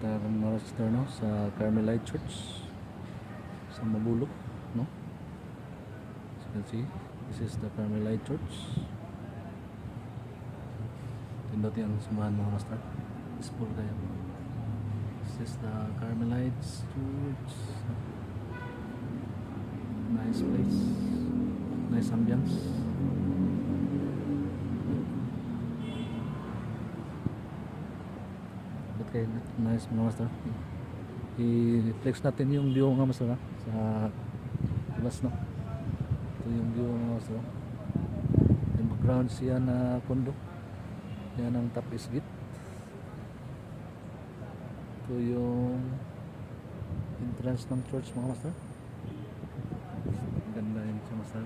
Master no sa Carmelite Church sa Mabulo, no? As you can see, this is the Carmelite Church. Tindot yung samahan mga master. Peaceful kayo. This is the Carmelite Church. Nice place. Nice ambience. Okay, nice mga master. I-flex natin yung view nga master sa labas, no? Ito yung view mga master. Yung background siya na kondo. Yan ang top is gate. Ito yung entrance ng church mga master. Ganda yun siya master.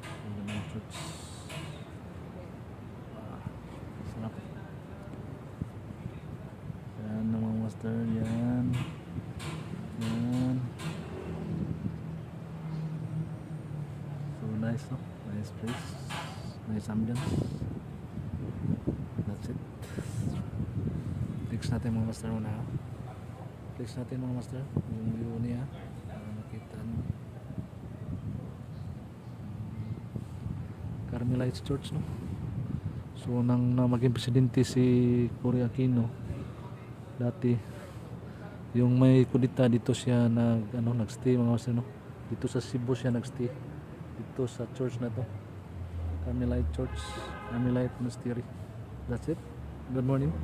Ganda ng church. Sarap. Yan mga master. Yan. Yan. So nice, no? Nice place. Nice ambience. That's it. Flex natin mga master muna. Flex natin mga master yung view niya para makita nyo. Carmelite Church, no? So nang maging presidente si Cory Aquino dati, yung may kudita dito siya nagstay mga master, no? Dito sa Cebu siya nagstay dito sa church na to, Carmelite Church, Carmelite Monastery. That's it. Good morning.